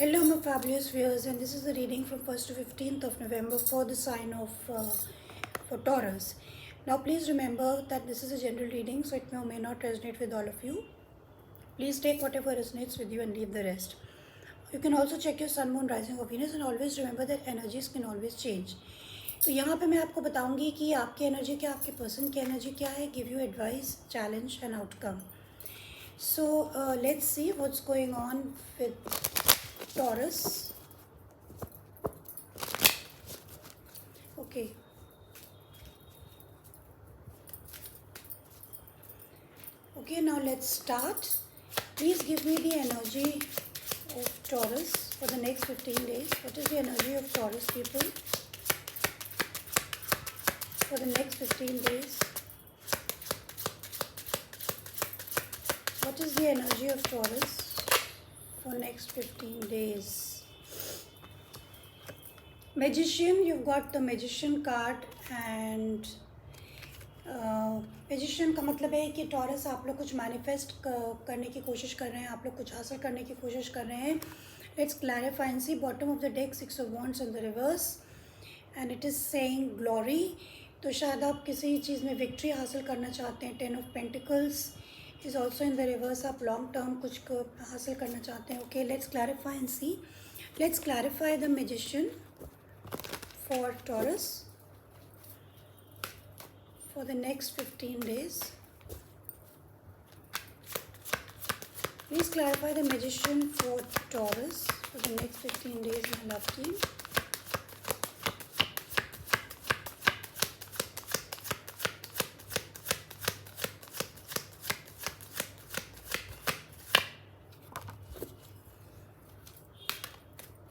Hello, my fabulous viewers, and this is the reading from 1st to 15th of November for the sign of for Taurus. Now, please remember that this is a general reading, so it may or may not resonate with all of you. Please take whatever resonates with you and leave the rest. You can also check your sun, moon, rising or Venus, and always remember that energies can always change. तो यहाँ पे मैं आपको बताऊंगी कि आपकी energy क्या, आपके पर्सन की एनर्जी क्या है, give you advice, challenge and outcome. So let's see what's going on with Taurus. Okay. Okay, now let's start. Please give me the energy of Taurus for the next 15 days. What is the energy of Taurus, people? For the next 15 days. What is the energy of Taurus for next 15 days? Magician, you've got the Magician card and magician का मतलब है कि taurus आप लोग कुछ manifest करने की कोशिश कर रहे हैं, आप लोग कुछ हासिल करने की कोशिश कर रहे हैं. Let's clarify and see. Bottom of the deck 6 of wands in the reverse and it is saying glory. तो शायद आप किसी चीज़ में विक्ट्री हासिल करना चाहते हैं. 10 of pentacles is also in the reverse. आप लॉन्ग टर्म कुछ हासिल करना चाहते हैं. Okay, let's clarify and see. Let's clarify the magician for Taurus for the next 15 days. Please clarify the magician for Taurus for the next 15 days, my love team.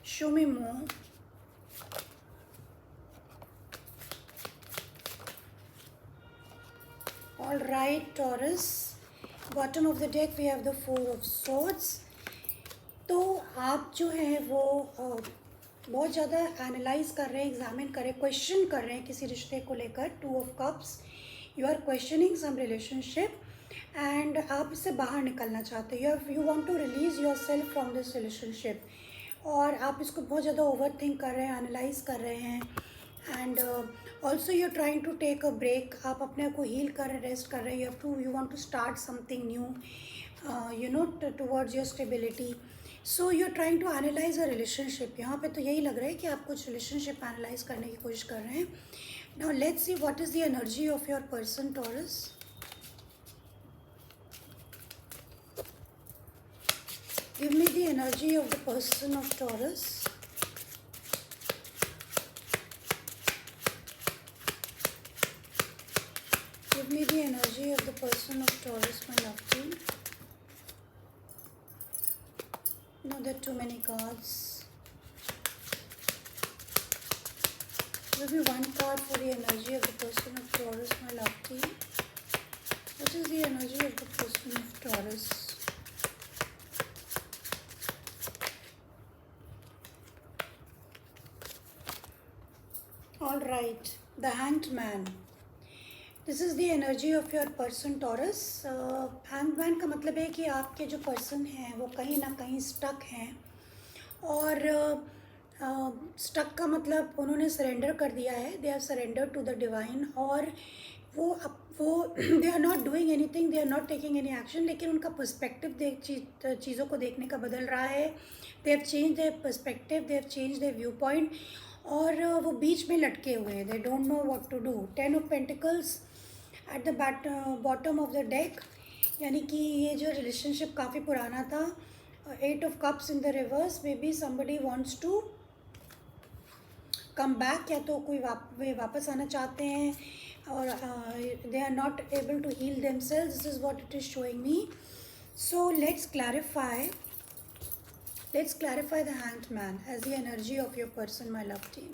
Show me more. All right, Taurus. Bottom of the deck we have the 4 of swords. तो आप जो है वो बहुत ज़्यादा analyse कर रहे हैं, एग्जामिन कर रहे हैं, क्वेश्चन कर रहे हैं किसी रिश्ते को लेकर. 2 of cups. You are questioning some relationship and आप इससे बाहर निकलना चाहते हो. You want to release your self from this relationship और आप इसको बहुत ज़्यादा ओवर थिंक कर रहे हैं, एनालाइज कर रहे हैं. And also you are trying to take a break. आप अपने आप को हील कर रहे हैं, रेस्ट कर रहे हैं. You want to start something new, you know, towards your stability. So you are trying to analyse a relationship. यहाँ पे तो यही लग रहा है कि आप कुछ रिलेशनशिप एनालाइज करने की कोशिश कर रहे हैं. Now let's see what is the energy of your person taurus. Give me the energy of the person of Taurus. Give me the energy of the person of Taurus, my love team. No, there are too many cards. Give me one card for the energy of the person of Taurus, my love team. What is the energy of the person of Taurus? All right, the Hanged Man. This is the energy of your person Taurus. Hanged Man का मतलब है कि आपके जो person हैं वो कहीं ना कहीं स्टक हैं और स्टक का मतलब उन्होंने सरेंडर कर दिया है. They are surrender to the divine और वो they are not doing anything, they are not taking any action. लेकिन उनका पर्सपेक्टिव चीज़ों को देखने का बदल रहा है. They have change their perspective, they have change their view point और वो बीच में लटके हुए हैं. They don't know what to do. 10 of pentacles at the bottom of the deck, यानी कि ये जो रिलेशनशिप काफ़ी पुराना था. 8 of cups in the reverse. May be somebody wants to come back, या तो कोई वापस आना चाहते हैं और they are not able to heal themselves. This is what it is showing me. So let's clarify the Hanged Man as the energy of your person, my love team.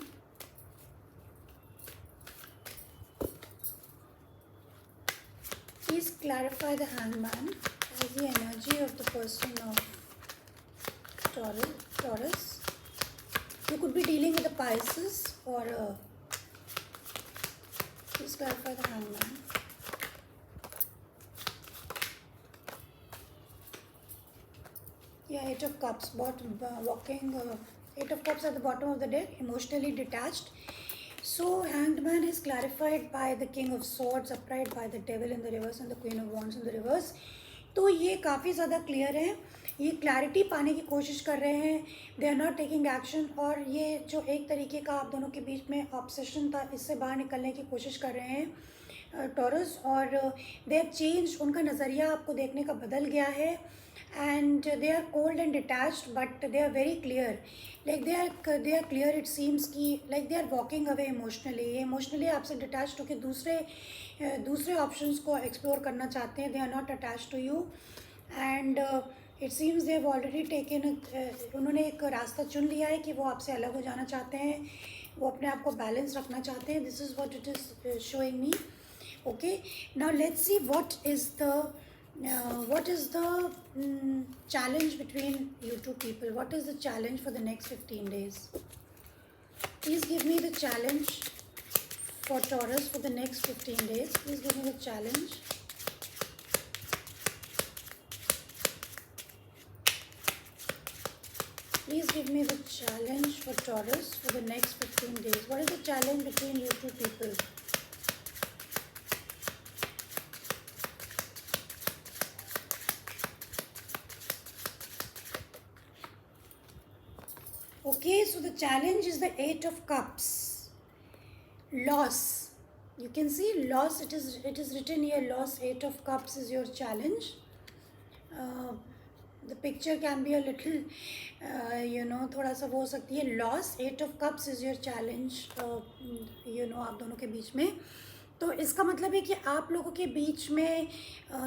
Please clarify the Hanged Man as the energy of the person of Taurus. You could be dealing with a Pisces or please clarify the Hanged Man. Yeah, Eight of Cups, walking, Eight of Cups at the bottom of the deck, emotionally detached. So, Hanged Man is clarified by the King of Swords, upright by the Devil in the reverse and the Queen of Wands in the reverse. तो ये काफ़ी ज़्यादा clear है, ये clarity पाने की कोशिश कर रहे हैं, they are not taking action, और ये जो एक तरीके का आप दोनों के बीच में ऑब्सेशन था, इससे बाहर निकलने की कोशिश कर रहे हैं टॉरस, और दे हैव चेंज, उनका नज़रिया आपको देखने का बदल गया है, and they are cold and detached but they are very clear, like they are clear, it seems कि like they are walking away emotionally आपसे डिटैच्ड होकर दूसरे ऑप्शंस को एक्सप्लोर करना चाहते हैं, they are not attach to you, and it seems they have already taken, उन्होंने एक रास्ता चुन लिया है कि वो आपसे अलग हो जाना चाहते हैं, वो अपने आप को बैलेंस रखना चाहते हैं. This is what it is showing me. Okay, now let's see what is the challenge between you two people. What is the challenge for the next 15 days? Please give me the challenge for Taurus for the next 15 days. Please give me the challenge. Please give me the challenge for Taurus for the next 15 days. What is the challenge between you two people? Okay, so the challenge is the Eight of Cups. Loss. You can see loss. It is written here. Loss. Eight of Cups is your challenge. The picture can be a little, थोड़ा सा वो हो सकती है. Loss. Eight of Cups is your challenge. आप दोनों के बीच में. तो इसका मतलब है कि आप लोगों के बीच में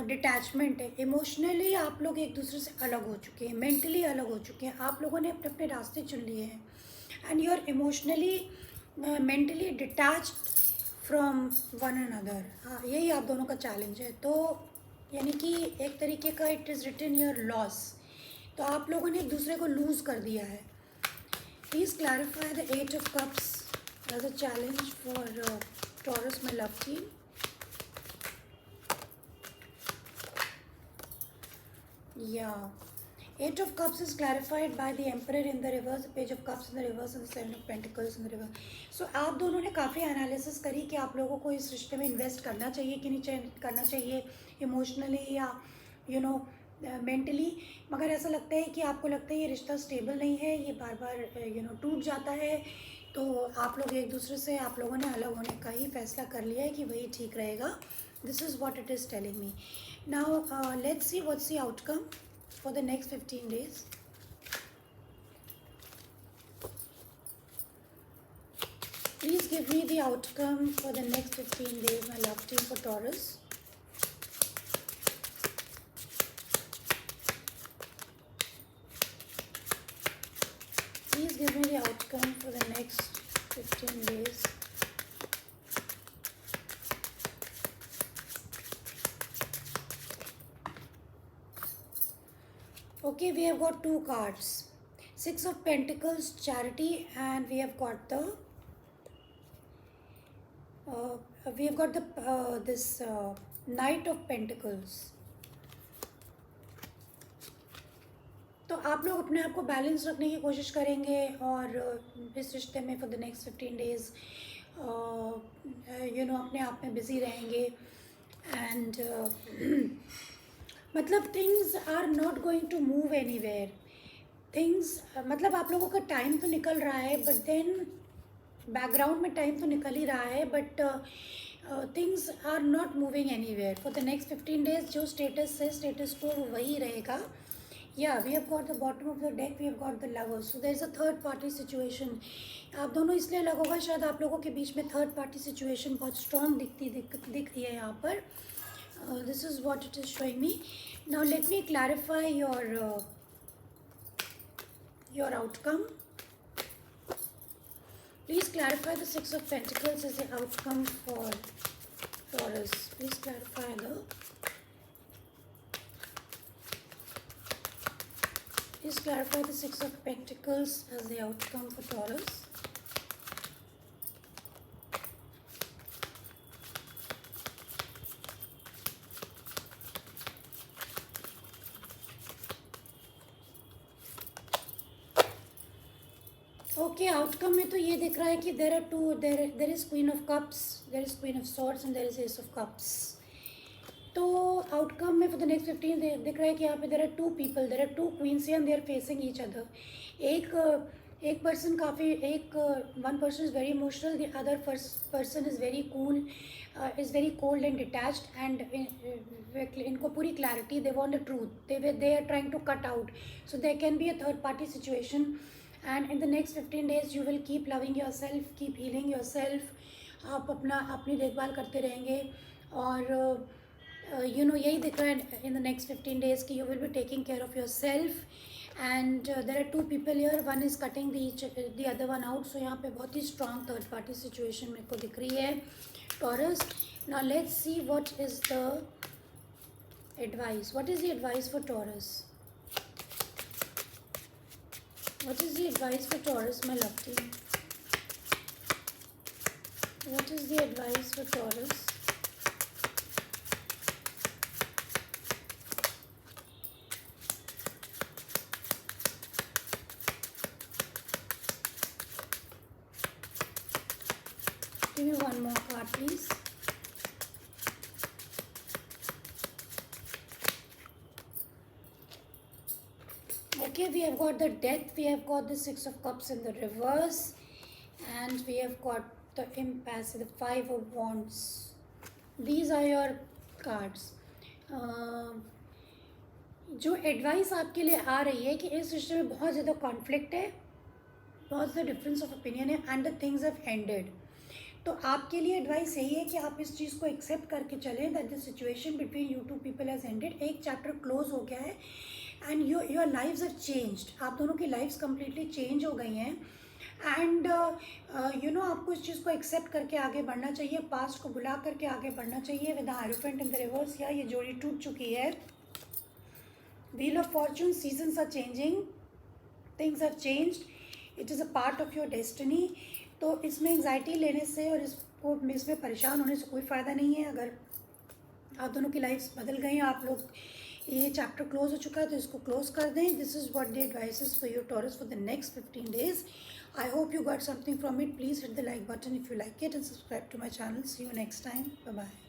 डिटैचमेंट है, इमोशनली आप लोग एक दूसरे से अलग हो चुके हैं, मेंटली अलग हो चुके हैं, आप लोगों ने अपने अपने रास्ते चुन लिए हैं, and you are emotionally mentally detached from one another. हाँ, यही आप दोनों का चैलेंज है. तो यानी कि एक तरीके का it is written your loss. तो आप लोगों ने एक दूसरे को लूज़ कर दिया है. Please clarify the eight of cups as a challenge for Taurus, my love team. Yeah. Eight of Cups is clarified by the Emperor in the reverse, the Page of Cups in the reverse, and the Seven of Pentacles in the reverse. So आप दोनों ने काफ़ी analysis करी कि आप लोगों को इस रिश्ते में इन्वेस्ट करना चाहिए कि नहीं करना चाहिए, इमोशनली या मेंटली. मगर ऐसा लगता है कि आपको लगता है ये रिश्ता स्टेबल नहीं है, ये बार बार टूट जाता है. तो आप लोग एक दूसरे से, आप लोगों ने अलग होने का ही फैसला कर लिया है कि वही ठीक रहेगा. This is what it is telling me. Now let's see what's the outcome for the next 15 days. Please give me the outcome for the next 15 days, my love team, for taurus. Please give me the outcome for the next 15 days. Okay, we have got two cards. Six of Pentacles, Charity, and we have got the Knight of Pentacles. तो आप लोग अपने आप को balance रखने की कोशिश करेंगे और इस रिश्ते में फॉर द नेक्स्ट 15 days अपने आप में बिज़ी रहेंगे. एंड मतलब things are not going to move anywhere. Things मतलब आप लोगों का टाइम तो निकल रहा है, बट देन बैकग्राउंड में टाइम तो निकल ही रहा है, but things are not moving anywhere for the next 15 days. जो स्टेटस है, स्टेटस को वही रहेगा. Yeah, we have got the bottom of the deck, we have got the lovers. So there is a third party situation. आप दोनों इसलिए अलग होगा, शायद आप लोगों के बीच में थर्ड पार्टी सिचुएशन बहुत स्ट्रॉन्ग दिख रही है यहाँ पर. This is what it is showing me. Now let me clarify your outcome. Please clarify the six of pentacles as the outcome for Taurus. Please clarify the Please clarify the Six of Pentacles as the outcome for Taurus. Okay outcome में तो ये दिख रहा है कि there are two, there is queen of cups, there is queen of swords and there is ace of cups. तो outcome में for the next 15 दिख रहा है कि यहाँ पे there are two people, there are two queens and they are facing each other. एक person काफ़ी, one person is very emotional, the other person is very cool, is very cold and detached and इनको पूरी clarity, they want the truth, they are trying to cut out, so there can be a third party situation and in the next 15 days you will keep loving your self, keep healing your self. आप अपनी देखभाल करते रहेंगे और you know यही दिख रहा है इन द नेक्स्ट 15 days कि you will be taking care of yourself and there are two people here, one is cutting the other one out. So यहाँ पे बहुत ही स्ट्रॉन्ग थर्ड पार्टी सिचुएशन मेरे को दिख रही है Taurus. Now let's see what is the advice, what is the advice for Taurus, what is the advice for Taurus my love team, what is the advice for taurus. Give me one more card, please. Okay, we have got the Death, we have got the Six of Cups in the reverse, and we have got the Impasse, the Five of Wands. These are your cards. जो advice आपके लिए आ रही है कि इस रिश्ते में बहुत ज़्यादा कॉन्फ्लिक्ट है, बहुत ज़्यादा डिफरेंस ऑफ ओपिनियन है and the things have ended. तो आपके लिए एडवाइस यही है कि आप इस चीज़ को एक्सेप्ट करके चलें that the situation between you two people has ended. एक चैप्टर क्लोज हो गया है and your lives have changed, आप दोनों की लाइफ्स कम्प्लीटली चेंज हो गई हैं एंड यू नो आपको इस चीज़ को एक्सेप्ट करके आगे बढ़ना चाहिए, पास्ट को भुला करके आगे बढ़ना चाहिए। With the hierophant in the reverse, या ये जोड़ी टूट चुकी है। Wheel of fortune, seasons are changing, things have changed, it is a part of your destiny. तो इसमें एंग्जाइटी लेने से और इसमें परेशान होने से कोई फ़ायदा नहीं है। अगर आप दोनों की लाइफ्स बदल गई हैं, आप लोग, ये चैप्टर क्लोज हो चुका है तो इसको क्लोज कर दें। This is what the advices for your taurus for the next 15 days. I hope you got something from it. Please hit the like button if you like it and subscribe to my channel. See you next time. Bye bye.